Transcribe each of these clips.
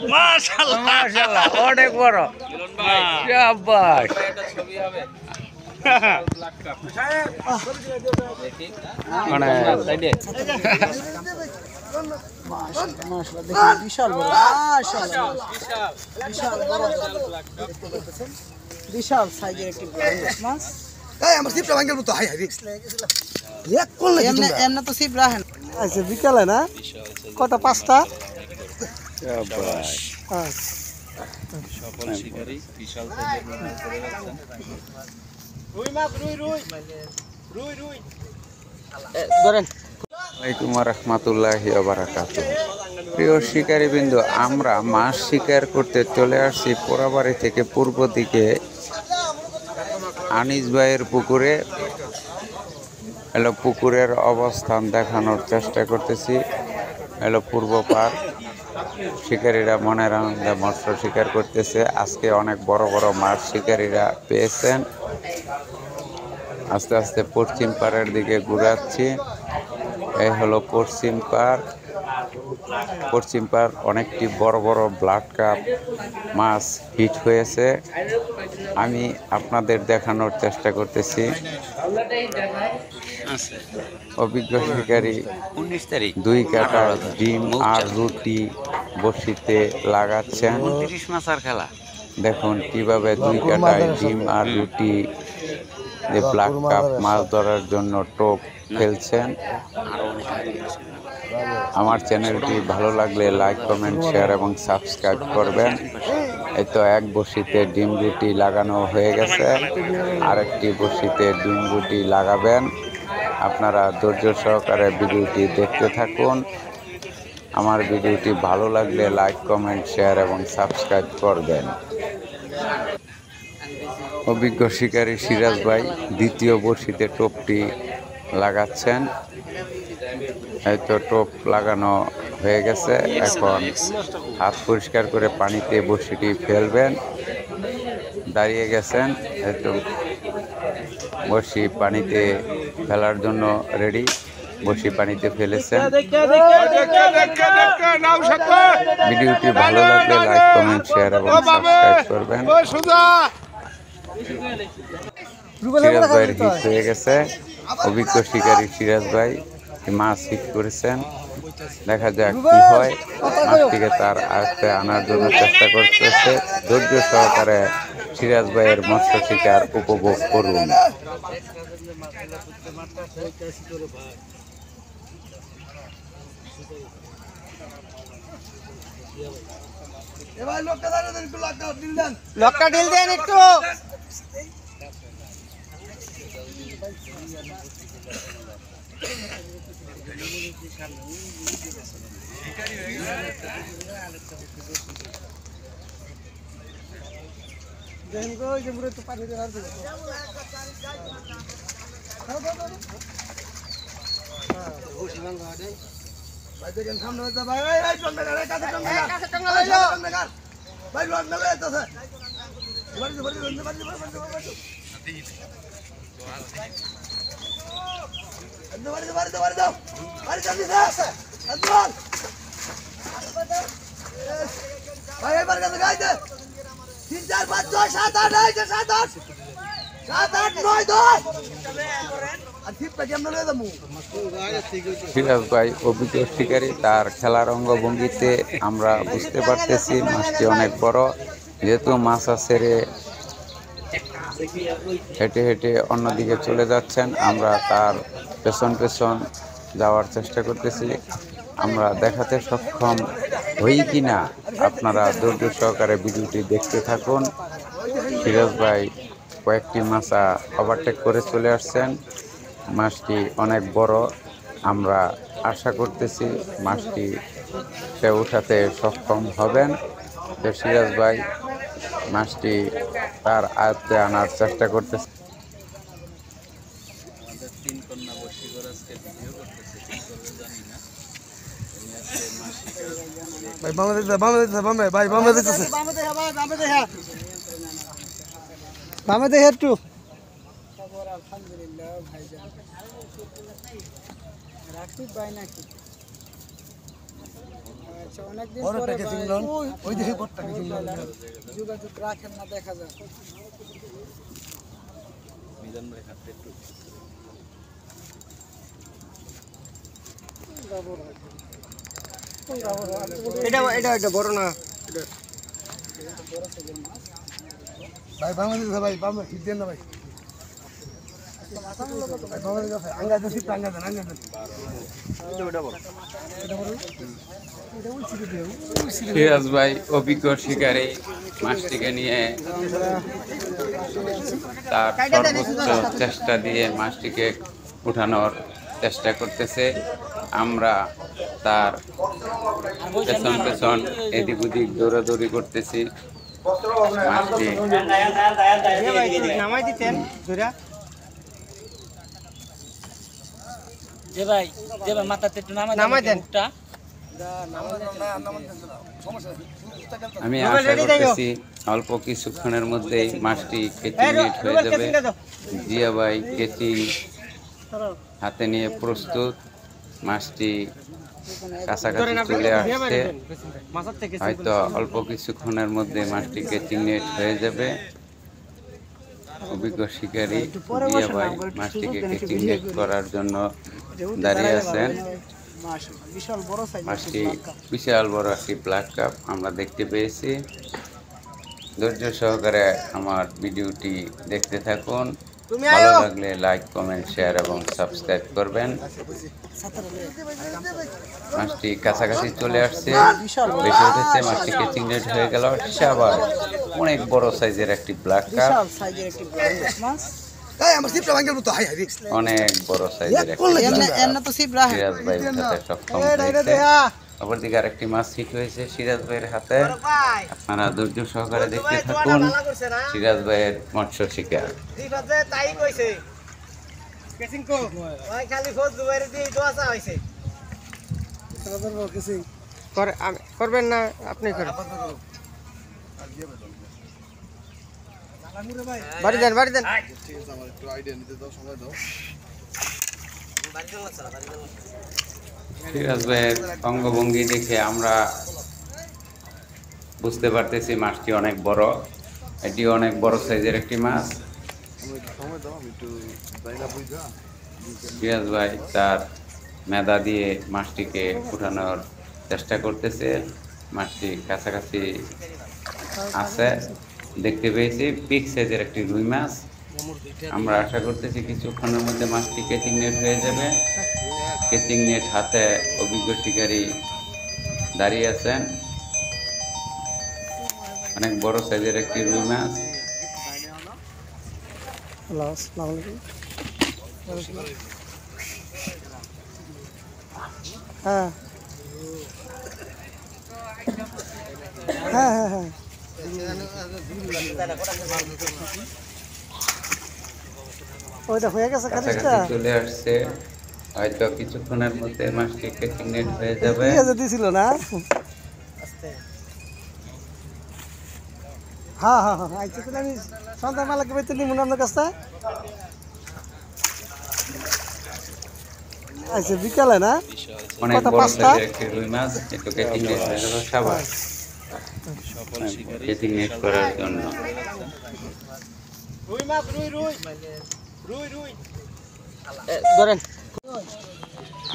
মাশাআল্লাহ অনেক বড় শাবাশ মানে সাইডে বিশাল বড় বিশাল সাইজের একটি মাছ আমার সিপটা ভাঙল তো হাই হাই এক করলে এমন তো সিপ রাখেন আচ্ছা বিকালে না কত 5টা শাবাশ সফল শিকারী বিশাল সাইজের মাছ ধরে রাখছেন রুই মাছ রুই রুই রুই রুই ধরেন আসসালামু আলাইকুম রাহমাতুল্লাহি ওয়া বারাকাতুহু প্রিয় শিকারীবৃন্দ আমরা মাছ শিকার করতে চলে আসছি পোড়াবাড়ি থেকে পূর্ব দিকে আনিস ভাইয়ের পুকুরে পুকুরের অবস্থান দেখানোর চেষ্টা করতেছি পূর্ব পার শিকারীরা মনের আনন্দে মৎস্য শিকার করতেছে আজকে অনেক বড় বড় মাছ শিকারীরা পেয়েছেন আস্তে আস্তে পশ্চিম পাড়ের দিকে ঘুরাচ্ছি এই হলো পশ্চিম পাড় অনেকটি বড় বড় ব্লাড কাপ মাছ হিট হয়েছে আমি আপনাদের দেখানোর চেষ্টা করতেছি অভিজ্ঞ শিকারী 19 তারিখ 2 কাটা ডিম আর রুটি বড়শিতে লাগাচ্ছেন 29 মাছের খেলা দেখুন কিভাবে 2 কাটায় ডিম আর রুটি ব্ল্যাক কাপ মাছ ধরার জন্য টোপ ফেলছেন আমার চ্যানেলটি ভালো লাগলে লাইক কমেন্ট শেয়ার এবং সাবস্ক্রাইব করবেন এই তো এক বড়শিতে ডিম রুটি লাগানো হয়ে গেছে আরেকটি বড়শিতে ডিম রুটি লাগাবেন আপনারা ধৈর্য সহকারে ভিডিওটি দেখতে থাকুন আমার ভিডিওটি ভালো লাগলে লাইক কমেন্ট শেয়ার এবং সাবস্ক্রাইব করবেন অভিজ্ঞ শিকারী সিরাজ ভাই দ্বিতীয় বড়শিতে টোপটি লাগাচ্ছেন এই তো টোপ লাগানো হয়ে গেছে এখন হাত পরিষ্কার করে পানিতে বড়শিটি ফেলবেন দাঁড়িয়ে গেছেন এই তো বড়শি পানিতে ফেলার জন্য রেডি বড়শি পানিতে ফেলেছেন ভিডিওটি ভালো লাগলে লাইক কমেন্ট শেয়ার এবং সাবস্ক্রাইব করবেন সিরাজ ভাইয়ের হিট হয়ে গেছে অভিজ্ঞ শিকারী সিরাজ ভাই মাছ হিট করেছেন দেখা যাক কি হয় মাছটিকে তার আয়ত্তে আনার জন্য চেষ্টা করতেছে ধৈর্য সহকারে সিরাজ ভাইয়ের মৎস্য শিকার উপভোগ করুন লক্কা ঢিল দেন একটু সিরাজ ভাই অভিজ্ঞ শিকারী তার খেলার অঙ্গভঙ্গিতে আমরা বুঝতে পারতেছি মাছটি অনেক বড় যেহেতু মাছ ছেড়ে হেঁটে হেঁটে অন্যদিকে চলে যাচ্ছেন আমরা তার পেছন পেছন যাওয়ার চেষ্টা করতেছি আমরা দেখাতে সক্ষম হই কিনা আপনারা ধৈর্য সহকারে ভিডিওটি দেখতে থাকুন সিরাজ ভাই কয়েকটি মাছা ওভারটেক করে চলে আসছেন মাছটি অনেক বড় আমরা আশা করতেছি মাছটি সে উঠাতে সক্ষম হবেন তো সিরাজ ভাই মাছটি তার আয়ত্তে আনার চেষ্টা করতেছে ভাই বাংলাদেশ ভাই বাংলাদেশ একটু খবর আলহামদুলিল্লাহ ভাইজান। রাকিব ভাই নাকি? আচ্ছা, অনেকদিন পরে ওই দেখি যোগাযোগ রাখেন না, দেখা যাক। এটা বড় না ভাই, বাংলাদেশ ভাই, বাংলা ঠিক দেন না ভাই। সিরাজ ভাই অভিজ্ঞ শিকারী মাছটিকে নিয়ে তার সর্বোচ্চ চেষ্টা দিয়ে মাছটিকে উঠানোর চেষ্টা করতেছে। আমরা তার পেছন পেছন এদিক ওদিক দৌড়াদৌড়ি করতেছি। মাছটি নামাই দিতেন যে ভাই মাথাতে একটু নামাই দেন। আমি আশা করতেছি অল্প কিছুক্ষণের মধ্যেই মাছটি কেচিং নেট হয়ে যাবে। জিয়া ভাই কেচিং হাতে নিয়ে প্রস্তুত। মাছটি কাছাকাছি চলে আসছে, হয়তো অল্প কিছুক্ষণের মধ্যে মাছটি কেচিং নেট হয়ে যাবে। অভিজ্ঞ শিকারী জিয়া ভাই মাছটিকে কেচিং নেট করার জন্য দাঁড়িয়ে আছেন। মাছটি বিশাল বড় একটি ব্ল্যাক কাপ আমরা দেখতে পেয়েছি। ধৈর্য সহকারে আমার ভিডিওটি দেখতে থাকুন। ভালো লাগলে লাইক, কমেন্ট, শেয়ার এবং সাবস্ক্রাইব করবেন। মাছটি কাছাকাছি চলে আসছে, বেশি উঠেছে, মাছটি কেচিং নেট হয়ে গেল। আবার অনেক বড় সাইজের একটি ব্ল্যাক কাপ, অনেক বড় সাইজের সিরাজ ভাই উঠাতে সক্ষম হয়েছে। অপরদিকে আরেকটি মাছ হিট হয়েছে সিরাজ ভাইয়ের হাতে। আপনারা ধৈর্য সহকারে দেখতে থাকুন সিরাজ ভাইয়ের মৎস্য শিকার। করবেন না আপনি করেন। বাড়ি দেন, বাড়ি দেন। সিরাজ ভাইয়ের অঙ্গভঙ্গি দেখে আমরা বুঝতে পারতেছি মাছটি অনেক বড়। এটি অনেক বড় সাইজের একটি মাছ। সিরাজ ভাই তার মেধা দিয়ে মাছটিকে উঠানোর চেষ্টা করতেছে। মাছটি কাছাকাছি আছে, দেখতে পেয়েছি বিগ সাইজের একটি রুই মাছ। আমরা আশা করতেছি কিছুক্ষণের মধ্যে মাছটি কেচিং নেট হয়ে যাবে। কেচিং নেট হাতে অভিজ্ঞ শিকারী দাঁড়িয়ে আছেন। অনেক বড় সাইজের একটি রুই মাছ। হ্যাঁ হ্যাঁ হ্যাঁ হ্যাঁ ওইটা হয়ে গেছে, কাছাকাছি চলে আসছে, হয়তো কিছুক্ষণের মধ্যে মাছটি কেচিং নেট হয়ে যাবে। দিছিল না? হ্যাঁ হ্যাঁ হ্যাঁ, আচ্ছা তাহলে আমি সন্ধ্যাবেলাকে বেতন নিব না আপনার কাছে। আচ্ছা বিকালে না? অনেক বড় সাইজের একটি রুই মাছ, একটু কেচিং নেট হয়ে গেল। সবার কেচিং নেট করার জন্য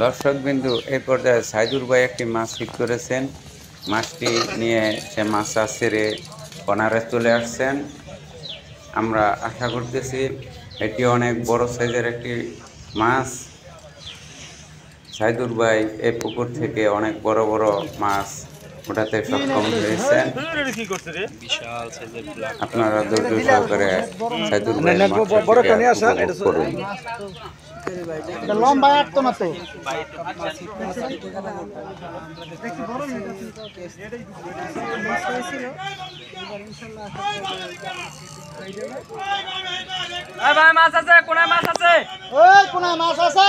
দর্শক বিন্দু এই পর্যায়ে সাইদুর ভাই একটি মাছ হিট করেছেন। মাছটি নিয়ে সে মাছটা ছেড়ে কর্নারে চলে আসছেন। আমরা আশা করতেছি এটি অনেক বড় সাইজের একটি মাছ। সাইদুর ভাই এই পুকুর থেকে অনেক বড় বড় মাছ ওঠাতে সক্ষম হয়েছেন। আপনারা ধৈর্য সহকারে সাইদুর ভাইয়ের মাছটা উপভোগ করুন। লম্বা আটতো না তো। ভাই মাছ আছে, কোনায় মাছ আছে, ওই কোনায় মাছ আছে।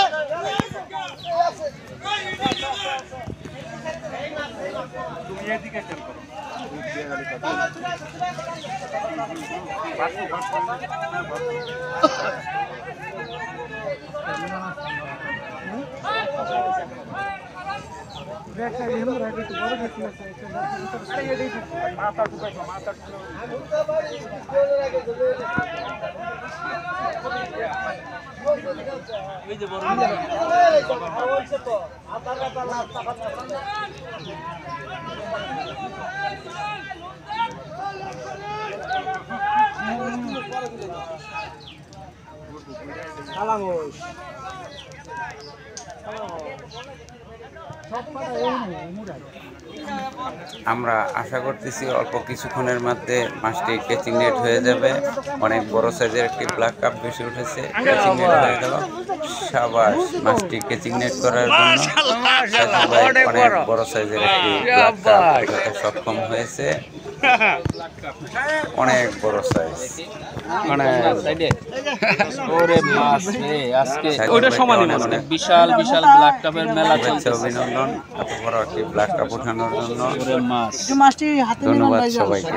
আমরা আশা করতেছি অল্প কিছুক্ষণের মধ্যে মাছটি কেচিং নেট হয়ে যাবে। অনেক বড় সাইজের একটি ব্ল্যাক কাপ ভেসে উঠেছে, কেচিং নেট হয়ে গেল। সাবাস, মাছটি কেচিং নেট করার জন্য সাজু ভাই অনেক বড় সাইজের একটি ব্ল্যাক কাপ উঠাতে সক্ষম হয়েছে। অনেক বড় সাইজ, ওরে মাছ রে আজকে সাজু ওইটা ভাইকে সমানই অনেক মাছ অনেক বিশাল বিশাল ব্ল্যাক কাপের মেলা শুভেচ্ছা, চলছে অভিনন্দন এত বড় একটি ব্ল্যাক কাপ উঠানোর জন্য। ওরে মাছ একটু মাছটি হাতে নিলাম ধন্যবাদ ভাই, সবাইকে।